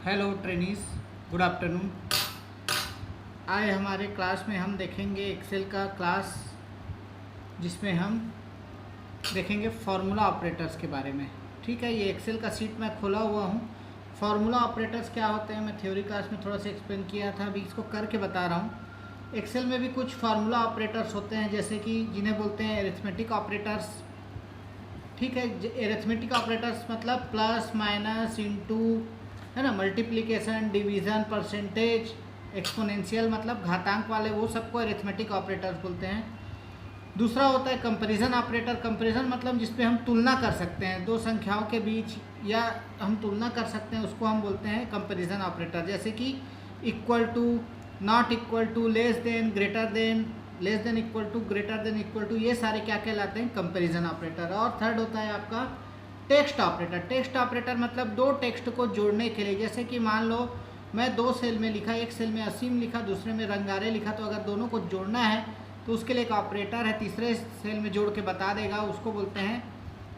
Hello trainees, good afternoon. आज हमारे class में हम देखेंगे एक्सेल का क्लास, जिसमें हम देखेंगे फार्मूला ऑपरेटर्स के बारे में। ठीक है, ये एक्सेल का सीट मैं खोला हुआ हूँ। फार्मूला ऑपरेटर्स क्या होते हैं मैं थ्योरी क्लास में थोड़ा सा एक्सप्लेन किया था, अभी इसको करके बता रहा हूँ। एक्सेल में भी कुछ फार्मूला ऑपरेटर्स होते हैं, जैसे कि जिन्हें बोलते हैं एरिथमेटिक ऑपरेटर्स। ठीक है, एरिथमेटिक ऑपरेटर्स मतलब प्लस माइनस इंटू, है ना, मल्टीप्लिकेशन, डिवीज़न, परसेंटेज, एक्सपोनेंशियल मतलब घातांक वाले, वो सबको एरिथमेटिक ऑपरेटर्स बोलते हैं। दूसरा होता है कंपैरिजन ऑपरेटर। कंपैरिजन मतलब जिस पे हम तुलना कर सकते हैं दो संख्याओं के बीच, या हम तुलना कर सकते हैं, उसको हम बोलते हैं कंपैरिजन ऑपरेटर। जैसे कि equal to, not equal to, less than, greater than, less than equal to, greater than equal to, ये सारे क्या कहलाते हैं, कंपैरिजन ऑपरेटर। और थर्ड होता है आपका टेक्स्ट ऑपरेटर। टेक्स्ट ऑपरेटर मतलब दो टेक्स्ट को जोड़ने के लिए, जैसे कि मान लो मैं दो सेल में लिखा, एक सेल में असीम लिखा, दूसरे में रंगारे लिखा, तो अगर दोनों को जोड़ना है तो उसके लिए एक ऑपरेटर है, तीसरे सेल में जोड़ के बता देगा, उसको बोलते हैं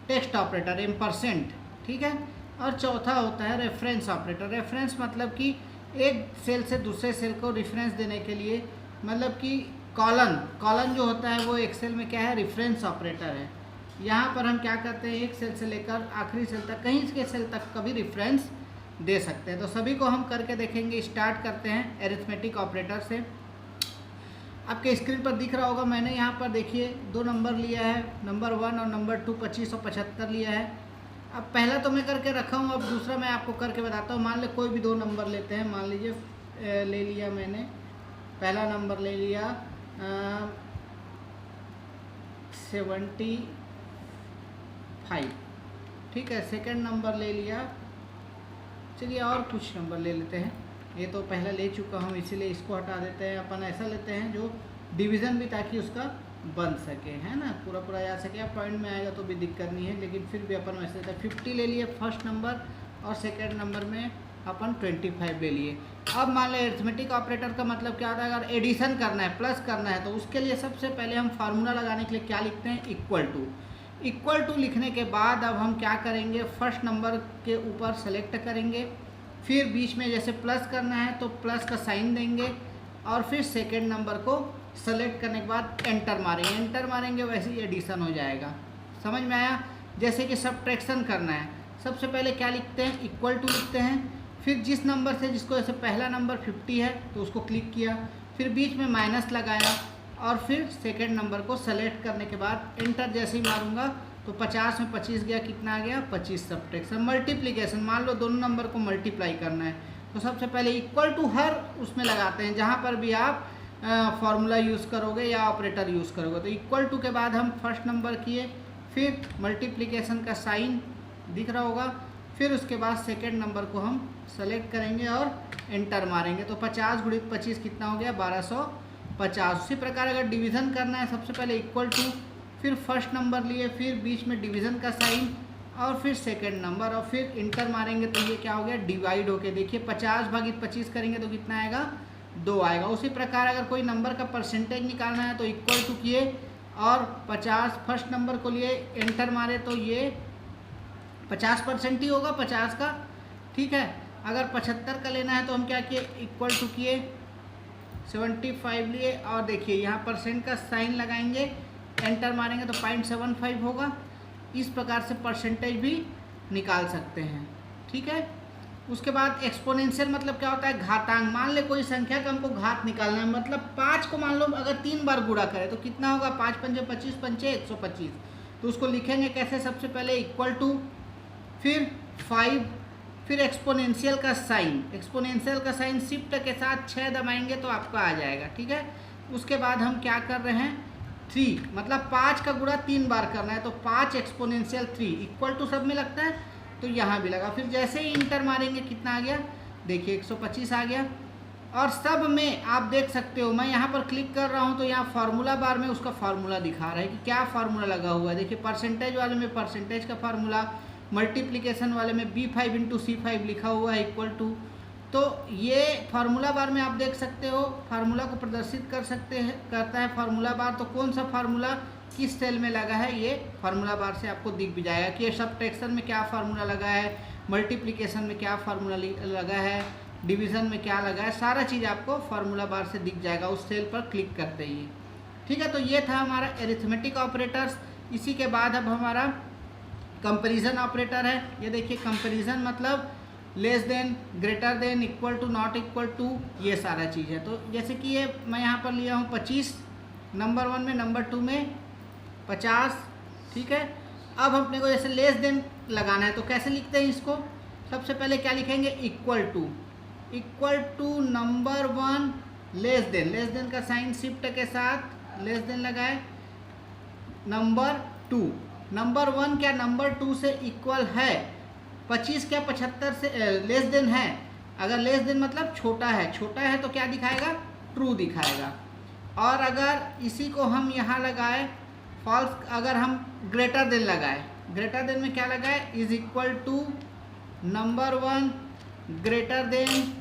टेक्स्ट ऑपरेटर, एम्परसेंट। ठीक है, और चौथा होता है रेफरेंस ऑपरेटर। रेफरेंस मतलब कि एक सेल से दूसरे सेल को रेफरेंस देने के लिए, मतलब कि कॉलन जो होता है वो एक्सेल में क्या है, रेफरेंस ऑपरेटर है। यहाँ पर हम क्या करते हैं, एक सेल से लेकर आखिरी सेल तक, कहीं के सेल तक का भी रेफरेंस दे सकते हैं। तो सभी को हम करके देखेंगे। स्टार्ट करते हैं एरिथमेटिक ऑपरेटर से। आपके स्क्रीन पर दिख रहा होगा, मैंने यहाँ पर देखिए दो नंबर लिया है, नंबर 1 और नंबर 2, 25 और 75 लिया है। अब पहला तो मैं करके रखा हूँ, अब दूसरा मैं आपको करके बताता हूँ। मान ली कोई भी दो नंबर लेते हैं, मान लीजिए ले लिया मैंने, पहला नंबर ले लिया 75, ठीक है। सेकंड नंबर ले लिया, चलिए और कुछ नंबर ले लेते हैं, ये तो पहला ले चुका हूँ इसीलिए इसको हटा देते हैं। अपन ऐसा लेते हैं जो डिवीज़न भी, ताकि उसका बन सके, है ना, पूरा पूरा जा सके। अब पॉइंट में आएगा तो भी दिक्कत नहीं है, लेकिन फिर भी अपन वैसे लेते हैं। 50 ले लिए फर्स्ट नंबर, और सेकेंड नंबर में अपन 25 ले लिए। अब मान लो एरिथमेटिक ऑपरेटर का मतलब क्या होता है, अगर एडिशन करना है, प्लस करना है, तो उसके लिए सबसे पहले हम फार्मूला लगाने के लिए क्या लिखते हैं, इक्वल टू। इक्वल टू लिखने के बाद अब हम क्या करेंगे, फर्स्ट नंबर के ऊपर सेलेक्ट करेंगे, फिर बीच में जैसे प्लस करना है तो प्लस का साइन देंगे, और फिर सेकेंड नंबर को सेलेक्ट करने के बाद एंटर मारेंगे। एंटर मारेंगे वैसे ही एडिशन हो जाएगा। समझ में आया। जैसे कि सब्ट्रैक्शन करना है, सबसे पहले क्या लिखते हैं, इक्वल टू लिखते हैं, फिर जिस नंबर से, जिसको जैसे पहला नंबर 50 है तो उसको क्लिक किया, फिर बीच में माइनस लगाया, और फिर सेकेंड नंबर को सेलेक्ट करने के बाद एंटर जैसे ही मारूंगा तो 50 में 25 गया, कितना आ गया, 25। सब्ट्रैक्शन। मल्टीप्लिकेशन, मान लो दोनों नंबर को मल्टीप्लाई करना है, तो सबसे पहले इक्वल टू हर उसमें लगाते हैं जहाँ पर भी आप फार्मूला यूज़ करोगे या ऑपरेटर यूज़ करोगे। तो इक्वल टू के बाद हम फर्स्ट नंबर किए, फिर मल्टीप्लिकेशन का साइन दिख रहा होगा, फिर उसके बाद सेकेंड नंबर को हम सेलेक्ट करेंगे और एंटर मारेंगे। तो 50 गुणित 25 कितना हो गया, 1250। उसी प्रकार अगर डिवीज़न करना है, सबसे पहले इक्वल टू, फिर फर्स्ट नंबर लिए, फिर बीच में डिवीज़न का साइन, और फिर सेकेंड नंबर, और फिर इंटर मारेंगे तो ये क्या हो गया, डिवाइड होके देखिए 50 भागित 25 करेंगे तो कितना आएगा, 2 आएगा। उसी प्रकार अगर कोई नंबर का परसेंटेज निकालना है तो इक्वल टू किए और 50 फर्स्ट नंबर को लिए, एंटर मारे तो ये 50% ही होगा 50 का। ठीक है, अगर 75 का लेना है तो हम क्या किए, इक्वल टू किए, 75 लिए, और देखिए यहाँ परसेंट का साइन लगाएंगे, एंटर मारेंगे तो 0.75 होगा। इस प्रकार से परसेंटेज भी निकाल सकते हैं। ठीक है, उसके बाद एक्सपोनेंशियल मतलब क्या होता है, घातांक। मान ले कोई संख्या का हमको घात निकालना है, मतलब 5 को मान लो अगर 3 बार गुणा करें तो कितना होगा, 5 पंजे 25, पंचे 125। तो उसको लिखेंगे कैसे, सबसे पहले इक्वल टू, फिर 5, फिर एक्सपोनेंशियल का साइन। एक्सपोनेंशियल का साइन शिफ्ट के साथ 6 दबाएंगे तो आपका आ जाएगा। ठीक है, उसके बाद हम क्या कर रहे हैं, 3 मतलब 5 का गुणा 3 बार करना है, तो 5 एक्सपोनेंशियल 3 इक्वल टू सब में लगता है, तो यहाँ भी लगा। फिर जैसे ही इंटर मारेंगे कितना आ गया, देखिए 125 आ गया। और सब में आप देख सकते हो, मैं यहाँ पर क्लिक कर रहा हूँ तो यहाँ फार्मूला बार में उसका फार्मूला दिखा रहा है कि क्या फार्मूला लगा हुआ है। देखिए परसेंटेज वाले में परसेंटेज का फार्मूला, मल्टीप्लिकेशन वाले में B5 इंटू C5 लिखा हुआ है इक्वल टू। तो ये फार्मूला बार में आप देख सकते हो, फार्मूला को प्रदर्शित कर सकते हैं, करता है फार्मूला बार। तो कौन सा फार्मूला किस सेल में लगा है, ये फार्मूला बार से आपको दिख भी जाएगा कि ये सब्ट्रैक्शन में क्या फार्मूला लगा है, मल्टीप्लिकेशन में क्या फार्मूला लगा है, डिवीज़न में क्या लगा है, सारा चीज़ आपको फार्मूला बार से दिख जाएगा उस सेल पर क्लिक करते ही। ठीक है, तो ये था हमारा एरिथमेटिक ऑपरेटर्स। इसी के बाद अब हमारा कंपैरिजन ऑपरेटर है। ये देखिए कंपैरिजन मतलब less than, greater than, equal to, not equal to, ये सारा चीज़ है। तो जैसे कि ये मैं यहाँ पर लिया हूँ 25 नंबर 1 में, नंबर 2 में 50। ठीक है, अब अपने को जैसे लेस देन लगाना है तो कैसे लिखते हैं इसको, सबसे पहले क्या लिखेंगे, equal to number 1 less than का साइन शिफ्ट के साथ लेस देन लगाए, नंबर 2, नंबर 1 क्या नंबर 2 से इक्वल है, 25 क्या 75 से लेस देन है, अगर लेस देन मतलब छोटा है तो क्या दिखाएगा, ट्रू दिखाएगा। और अगर इसी को हम यहाँ लगाए फॉल्स, अगर हम ग्रेटर देन लगाए, ग्रेटर देन में क्या लगाए, is equal to number 1 greater than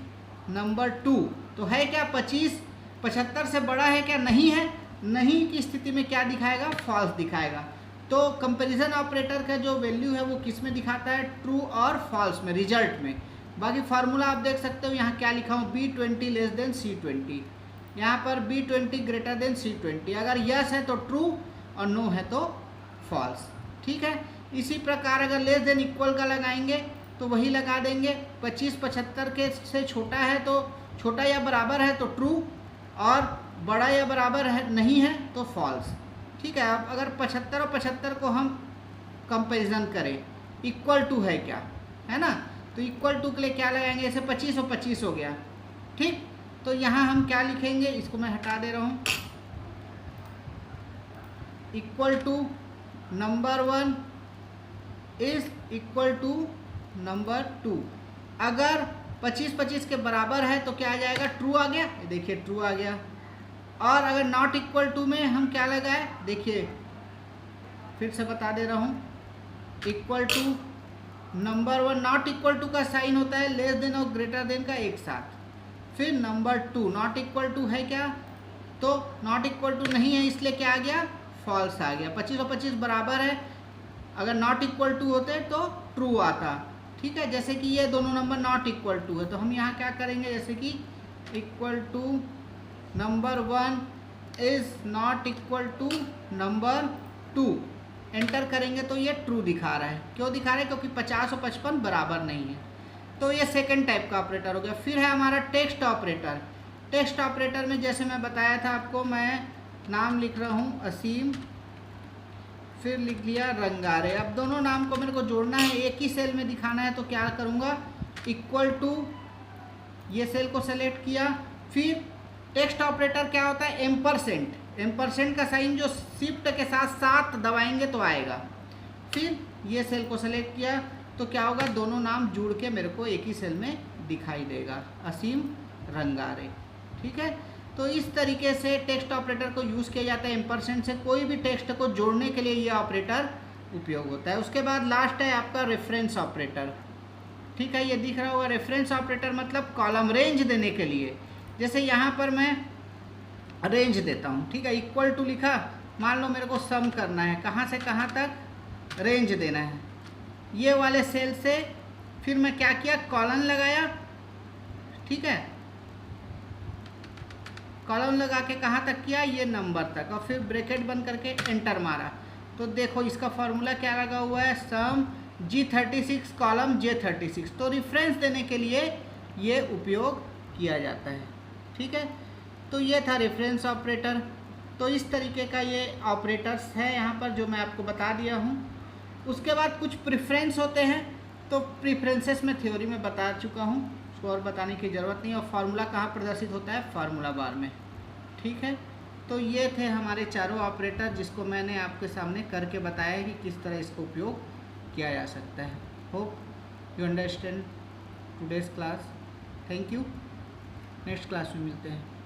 number 2, तो है क्या 25 75 से बड़ा है क्या, नहीं है, नहीं की स्थिति में क्या दिखाएगा, फॉल्स दिखाएगा। तो कंपैरिजन ऑपरेटर का जो वैल्यू है वो किस में दिखाता है, ट्रू और फॉल्स में, रिजल्ट में। बाकी फार्मूला आप देख सकते हो यहाँ क्या लिखा हूँ, B20 लेस देन C20, यहाँ पर B20 ग्रेटर देन C20, अगर यस है तो ट्रू और नो है तो फॉल्स। ठीक है, इसी प्रकार अगर लेस देन इक्वल का लगाएंगे तो वही लगा देंगे, 25 75 के से छोटा है तो, छोटा या बराबर है तो ट्रू, और बड़ा या बराबर है नहीं है तो फॉल्स। ठीक है, अब अगर 75 और 75 को हम कंपैरिजन करें, इक्वल टू है क्या, है ना, तो इक्वल टू के लिए क्या लगाएंगे, जैसे 25 और 25 हो गया। ठीक, तो यहाँ हम क्या लिखेंगे, इसको मैं हटा दे रहा हूँ, equal to number 1 is equal to number 2, अगर 25 25 के बराबर है तो क्या आ जाएगा, ट्रू आ गया, देखिए ट्रू आ गया। और अगर नॉट इक्वल टू में हम क्या लगाए, देखिए फिर से बता दे रहा हूँ, equal to number 1, not equal to का साइन होता है लेस देन और ग्रेटर देन का एक साथ, फिर नंबर 2 नॉट इक्वल टू है क्या, तो नॉट इक्वल टू नहीं है इसलिए क्या आ गया, फॉल्स आ गया। 25 और 25 बराबर है, अगर नॉट इक्वल टू होते तो ट्रू आता। ठीक है, जैसे कि ये दोनों नंबर नॉट इक्वल टू है तो हम यहाँ क्या करेंगे, जैसे कि equal to number 1 is not equal to number 2, enter करेंगे तो ये ट्रू दिखा रहा है। क्यों दिखा रहा है, क्योंकि 50 और 55 बराबर नहीं है। तो ये सेकंड टाइप का ऑपरेटर हो गया। फिर है हमारा टेक्स्ट ऑपरेटर। टेक्स्ट ऑपरेटर में जैसे मैं बताया था आपको, मैं नाम लिख रहा हूँ असीम, फिर लिख लिया रंगारे। अब दोनों नाम को मेरे को जोड़ना है, एक ही सेल में दिखाना है तो क्या करूँगा, इक्वल टू, ये सेल को सेलेक्ट किया। फिर टेक्स्ट ऑपरेटर क्या होता है, एम्परसेंट, एम्परसेंट का साइन जो शिफ्ट के साथ साथ दबाएंगे तो आएगा। फिर ये सेल को सेलेक्ट किया तो क्या होगा, दोनों नाम जुड़ के मेरे को एक ही सेल में दिखाई देगा, असीम रंगारे। ठीक है, तो इस तरीके से टेक्स्ट ऑपरेटर को यूज़ किया जाता है। एम्परसेंट से कोई भी टेक्स्ट को जोड़ने के लिए ये ऑपरेटर उपयोग होता है। उसके बाद लास्ट है आपका रेफरेंस ऑपरेटर। ठीक है, ये दिख रहा होगा, रेफरेंस ऑपरेटर मतलब कॉलम रेंज देने के लिए। जैसे यहाँ पर मैं रेंज देता हूँ, ठीक है, इक्वल टू लिखा, मान लो मेरे को सम करना है, कहाँ से कहाँ तक रेंज देना है, ये वाले सेल से। फिर मैं क्या किया, कॉलन लगाया, ठीक है, कॉलम लगा के कहाँ तक किया, ये नंबर तक, और फिर ब्रैकेट बंद करके एंटर मारा। तो देखो इसका फॉर्मूला क्या लगा हुआ है, सम G36 कॉलम J36। तो रेफरेंस देने के लिए ये उपयोग किया जाता है। ठीक है, तो ये था रेफरेंस ऑपरेटर। तो इस तरीके का ये ऑपरेटर्स है यहाँ पर जो मैं आपको बता दिया हूँ। उसके बाद कुछ प्रेफरेंस होते हैं, तो प्रेफरेंसेस में थ्योरी में बता चुका हूँ, उसको और बताने की ज़रूरत नहीं। और फार्मूला कहाँ प्रदर्शित होता है, फार्मूला बार में। ठीक है, तो ये थे हमारे चारों ऑपरेटर जिसको मैंने आपके सामने करके बताया कि किस तरह इसको उपयोग किया जा सकता है। Hope you understand today's class. Thank you, next class में मिलते हैं।